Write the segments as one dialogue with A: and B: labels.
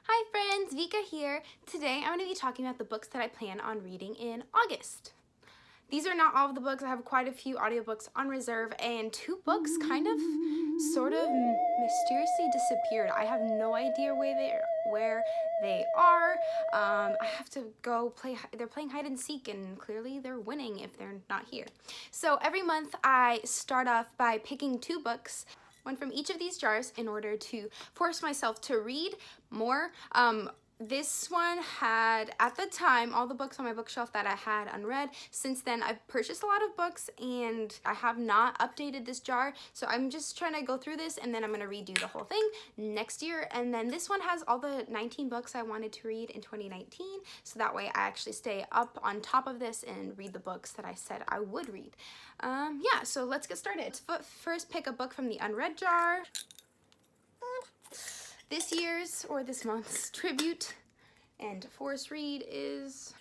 A: Hi friends, Vika here. Today I'm going to be talking about the books that I plan on reading in August. These are not all of the books. I have quite a few audiobooks on reserve, and two books kind of sort of mysteriously disappeared. I have no idea where they are. I have to go play. They're playing hide and seek, and clearly they're winning if they're not here. So every month I start off by picking two books, one from each of these jars, in order to force myself to read more. This one had, at the time, all the books on my bookshelf that I had unread. Since then, I've purchased a lot of books and I have not updated this jar. So I'm just trying to go through this and then I'm going to redo the whole thing next year. And then this one has all the 19 books I wanted to read in 2019. So that way I actually stay up on top of this and read the books that I said I would read. Yeah, so let's get started. First, pick a book from the unread jar. This year's, or this month's, tribute and force read is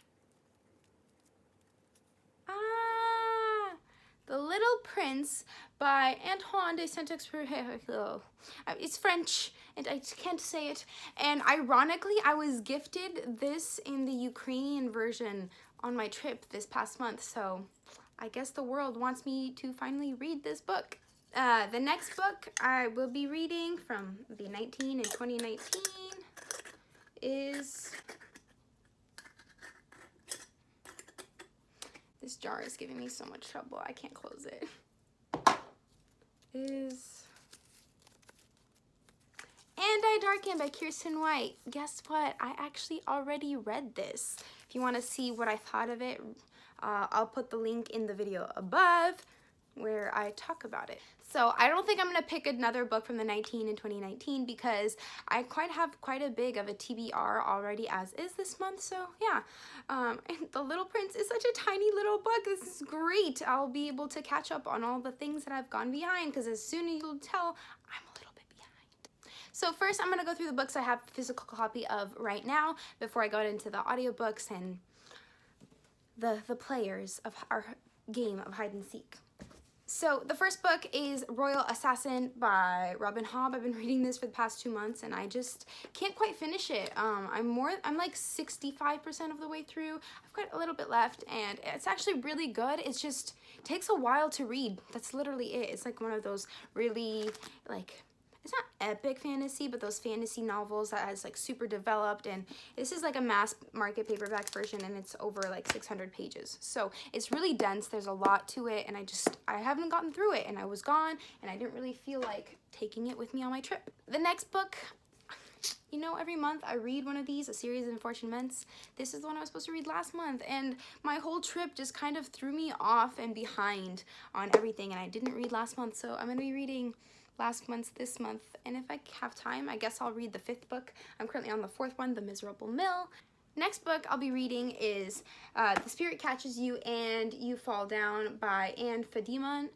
A: The Little Prince by Antoine de Saint-Exupéry. It's French and I can't say it. And ironically, I was gifted this in the Ukrainian version on my trip this past month, so I guess the world wants me to finally read this book. The next book I will be reading from the 19 and 2019 is, this jar is giving me so much trouble, I can't close it, is And I Darken by Kirsten White. Guess what? I actually already read this. If you want to see what I thought of it, I'll put the link in the video above where I talk about it. So I don't think I'm going to pick another book from the 19 and 2019 because I have quite a big of a TBR already as is this month. So yeah, and The Little Prince is such a tiny little book. This is great. I'll be able to catch up on all the things that I've gone behind because as soon as you'll tell, I'm a little bit behind. So first I'm going to go through the books I have a physical copy of right now before I go into the audiobooks and the players of our game of hide and seek. So the first book is Royal Assassin by Robin Hobb. I've been reading this for the past 2 months and I just can't quite finish it. I'm like 65% of the way through. I've got a little bit left and it's actually really good. It just takes a while to read. That's literally it. It's like one of those really it's not epic fantasy, but those fantasy novels that is like super developed, and this is like a mass market paperback version and it's over like 600 pages. So it's really dense, there's a lot to it, and I haven't gotten through it and I was gone and I didn't really feel like taking it with me on my trip. The next book, you know, every month I read one of these, A Series of Unfortunate Events. This is the one I was supposed to read last month and my whole trip just kind of threw me off and behind on everything and I didn't read last month, so I'm going to be reading last month's this month, and if I have time, I guess I'll read the 5th book. I'm currently on the 4th one, The Miserable Mill. Next book I'll be reading is The Spirit Catches You and You Fall Down by Fadiman.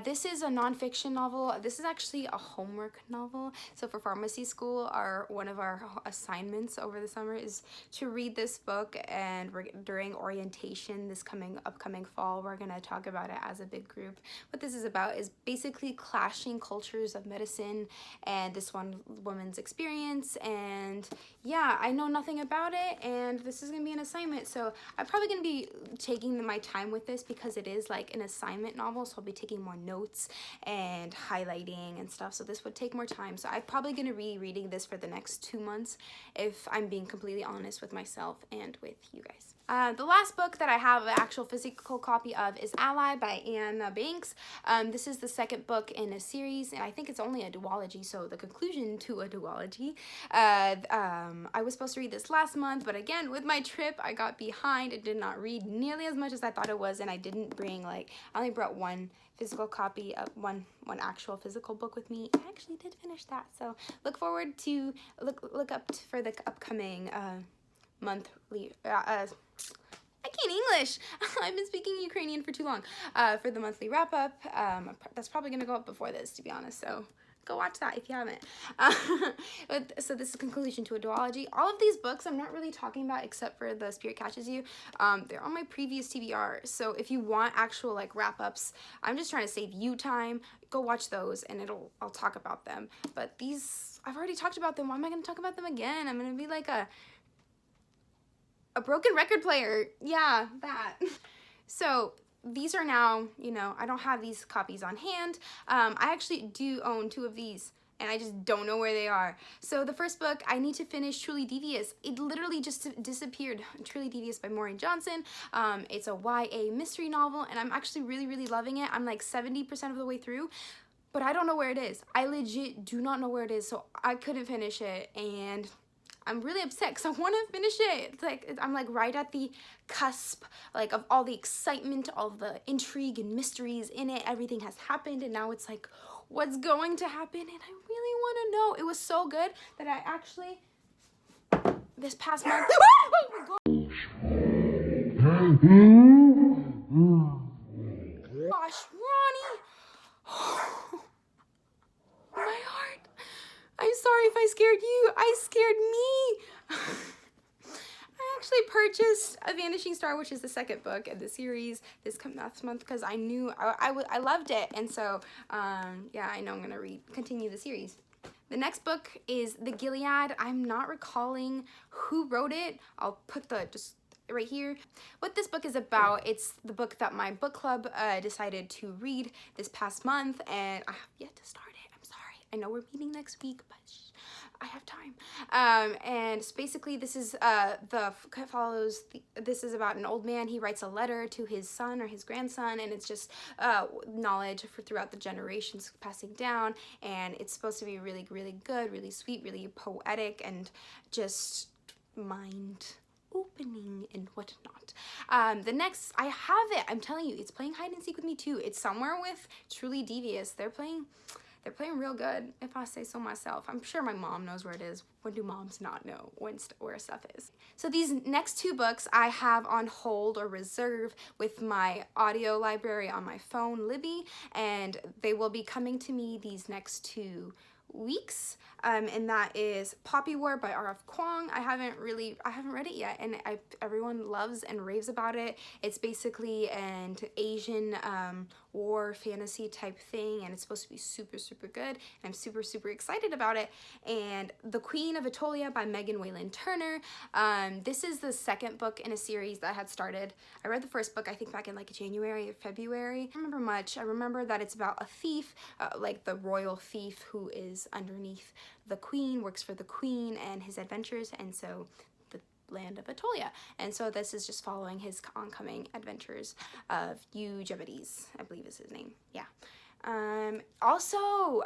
A: This is a nonfiction novel. This is actually a homework novel. So for pharmacy school, one of our assignments over the summer is to read this book, and during orientation this upcoming fall, we're going to talk about it as a big group. What this is about is basically clashing cultures of medicine and this one woman's experience, and yeah, I know nothing about it, and this is going to be an assignment, so I'm probably going to be taking my time with this because it is like an assignment novel, so I'll be taking more notes and highlighting and stuff, so this would take more time. So I'm probably going to be reading this for the next 2 months if I'm being completely honest with myself and with you guys. The last book that I have an actual physical copy of is Ally by Anna Banks. This is the 2nd book in a series, and I think it's only a duology, so the conclusion to a duology. I was supposed to read this last month, but again, with my trip, I got behind and did not read nearly as much as I thought it was, and I didn't bring, I only brought one physical copy of one actual physical book with me. I actually did finish that, so look forward to, look up for the upcoming monthly, I can't English. I've been speaking Ukrainian for too long. For the monthly wrap-up, that's probably going to go up before this, to be honest, so go watch that if you haven't. So this is conclusion to a duology. All of these books I'm not really talking about except for The Spirit Catches You. They're on my previous TBR. So if you want actual like wrap-ups, I'm just trying to save you time. Go watch those and I'll talk about them. But these, I've already talked about them. Why am I going to talk about them again? I'm going to be like a broken record player. Yeah, that. So these are now, you know, I don't have these copies on hand. I actually do own 2 of these and I just don't know where they are. So the first book, I need to finish Truly Devious. It literally just disappeared. Truly Devious by Maureen Johnson. It's a YA mystery novel and I'm actually really, really loving it. I'm like 70% of the way through, but I don't know where it is. I legit do not know where it is, so I couldn't finish it and I'm really upset because I want to finish it. It's like I'm like right at the cusp, like of all the excitement, all the intrigue and mysteries in it. Everything has happened, and now it's like, what's going to happen? And I really want to know. It was so good that I actually this past month. Oh my gosh, Ronnie! My heart. I'm sorry if I scared you. I scared me. I actually purchased A Vanishing Star, which is the second book in the series this last month because I knew I loved it. And so, yeah, I know I'm going to continue the series. The next book is The Gilead. I'm not recalling who wrote it. I'll put just right here. What this book is about, it's the book that my book club decided to read this past month, and I have yet to start it. I know we're meeting next week, but I have time. And basically this is this is about an old man. He writes a letter to his son or his grandson, and it's just knowledge throughout the generations passing down, and it's supposed to be really, really good, really sweet, really poetic, and just mind opening and whatnot. The next, I have it. I'm telling you, it's playing hide and seek with me too. It's somewhere with Truly Devious. They're playing real good, if I say so myself. I'm sure my mom knows where it is. When do moms not know where stuff is? So these next 2 books I have on hold or reserve with my audio library on my phone, Libby, and they will be coming to me these next 2 weeks, and that is Poppy War by R.F. Kuang. I haven't read it yet, and everyone loves and raves about it. It's basically an Asian war fantasy type thing, and it's supposed to be super, super good, and I'm super, super excited about it. And The Queen of Attolia by Megan Whalen Turner. This is the second book in a series that I had started. I read the first book, I think, back in like January or February. I don't remember much. I remember that it's about a thief, like the royal thief who is underneath the queen, works for the queen and his adventures, and so the land of Attolia. And so this is just following his oncoming adventures of Eugebides, I believe is his name. Yeah. Also,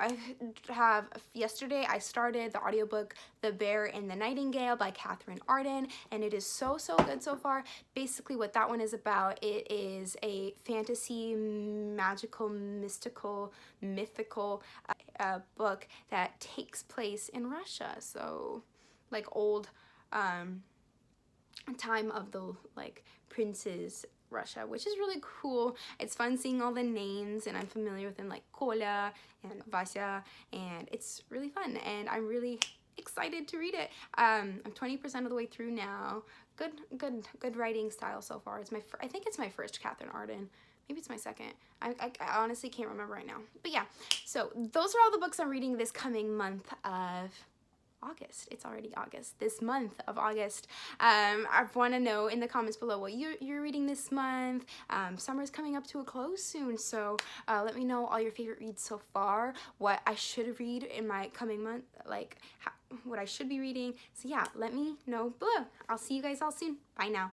A: yesterday I started the audiobook The Bear and the Nightingale by Katherine Arden, and it is so, so good so far. Basically what that one is about, it is a fantasy, magical, mystical, mythical book that takes place in Russia. So like old time of the like princes Russia, which is really cool. It's fun seeing all the names, and I'm familiar with them, like Kola and Vasya, and it's really fun, and I'm really excited to read it. I'm 20% of the way through now. Good writing style so far. I think it's my first Katherine Arden. Maybe it's my second. I honestly can't remember right now. But yeah, so those are all the books I'm reading this coming month of August. It's already August. This month of August. I want to know in the comments below what you're reading this month. Summer's coming up to a close soon, so let me know all your favorite reads so far, what I should read in my coming month, like what I should be reading. So yeah, let me know below. I'll see you guys all soon. Bye now.